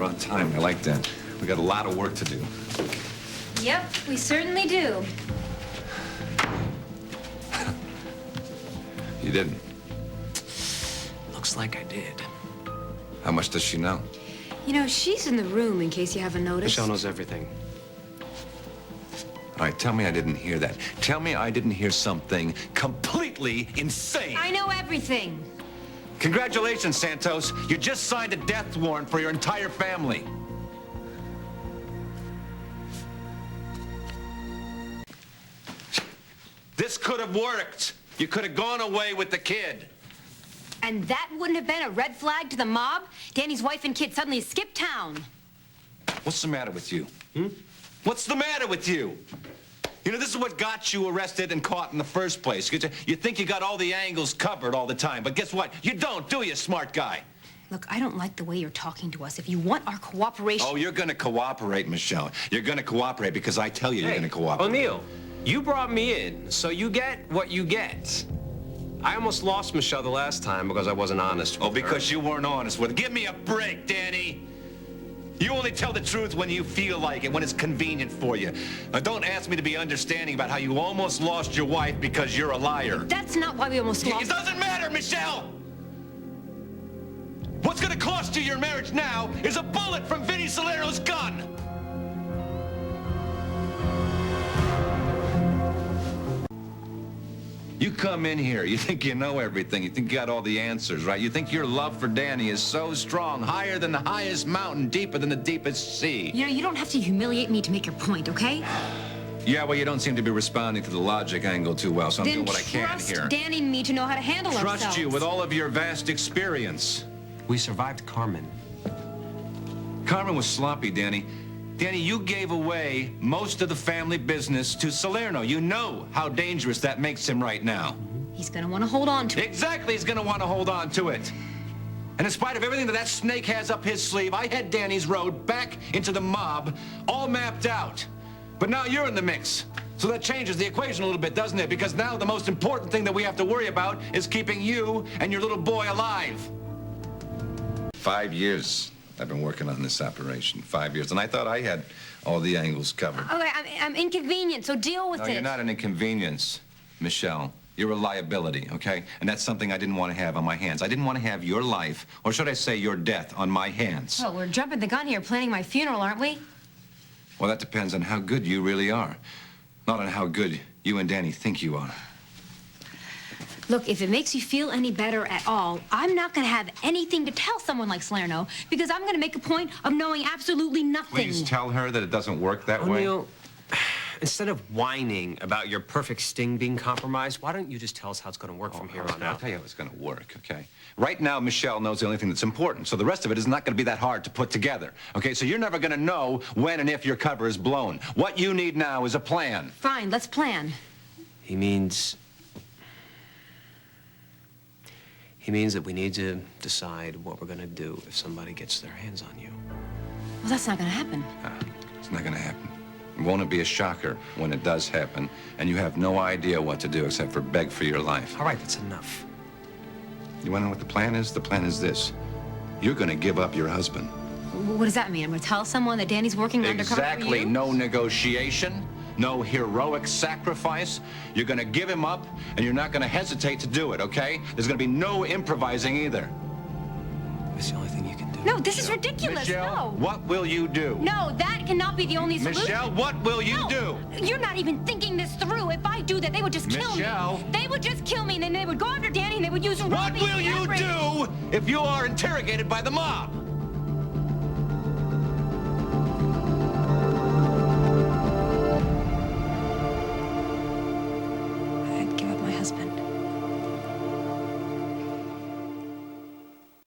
We're on time. I like that. We got a lot of work to do. Yep, we certainly do. You didn't. Looks like I did. How much does she know? You know, she's in the room in case you haven't noticed. Michelle knows everything. All right, tell me I didn't hear that. Tell me I didn't hear something completely insane. I know everything. Congratulations, Santos. You just signed a death warrant for your entire family. This could have worked. You could have gone away with the kid. And that wouldn't have been a red flag to the mob? Danny's wife and kid suddenly skipped town. What's the matter with you? What's the matter with you? You know, this is what got you arrested and caught in the first place. You think you got all the angles covered all the time, but guess what? You don't, do you, smart guy? Look, I don't like the way you're talking to us. If you want our cooperation... Oh, you're gonna cooperate, Michelle. You're gonna cooperate because I tell you you're gonna cooperate. O'Neill, you brought me in, so you get what you get. I almost lost Michelle the last time because I wasn't honest with her. Oh, because you weren't honest with her. Give me a break, Danny. You only tell the truth when you feel like it, when it's convenient for you. Now, don't ask me to be understanding about how you almost lost your wife because you're a liar. That's not why we almost lost... It doesn't matter, Michelle! What's gonna cost you your marriage now is a bullet from Vinny Salerno's gun! You come in here, you think you know everything, you think you got all the answers, right? You think your love for Danny is so strong, higher than the highest mountain, deeper than the deepest sea. You know, you don't have to humiliate me to make your point, okay? Yeah, well, you don't seem to be responding to the logic angle too well, so I'm doing what I can here. Trust Danny and me to know how to handle ourselves. Trust you with all of your vast experience. We survived Carmen. Carmen was sloppy, Danny. Danny, you gave away most of the family business to Salerno. You know how dangerous that makes him right now. He's gonna want to hold on to it. Exactly, he's gonna want to hold on to it. And in spite of everything that snake has up his sleeve, I had Danny's road back into the mob all mapped out. But now you're in the mix. So that changes the equation a little bit, doesn't it? Because now the most important thing that we have to worry about is keeping you and your little boy alive. 5 years. I've been working on this operation, 5 years, and I thought I had all the angles covered. Okay, I'm inconvenient, so deal with it. No, you're not an inconvenience, Michelle. You're a liability, okay? And that's something I didn't want to have on my hands. I didn't want to have your life, or should I say your death, on my hands. Oh, we're jumping the gun here, planning my funeral, aren't we? Well, that depends on how good you really are, not on how good you and Danny think you are. Look, if it makes you feel any better at all, I'm not going to have anything to tell someone like Salerno because I'm going to make a point of knowing absolutely nothing. Please tell her that it doesn't work that way. O'Neill, instead of whining about your perfect sting being compromised, why don't you just tell us how it's going to work from here on I'll out? tell you how it's going to work, okay? Right now, Michelle knows the only thing that's important, so the rest of it is not going to be that hard to put together, okay? So you're never going to know when and if your cover is blown. What you need now is a plan. Fine, let's plan. He means that we need to decide what we're going to do if somebody gets their hands on you. Well, that's not going to happen. It's not going to happen. Won't it be a shocker when it does happen, and you have no idea what to do except for beg for your life? All right, that's enough. You want to know what the plan is? The plan is this. You're going to give up your husband. What does that mean? I'm going to tell someone that Danny's working undercover for Exactly. you? No negotiation. No heroic sacrifice. You're gonna give him up, and you're not gonna hesitate to do it, okay? There's gonna be no improvising either. It's the only thing you can do. No, this is ridiculous. Michelle, No. what will you do? No, that cannot be the only solution. Michelle, what will you do? You're not even thinking this through. If I do that, they would just kill Michelle. me. They would just kill me, and then they would go after Danny, and they would use What Robbie will you do if you are interrogated by the mob?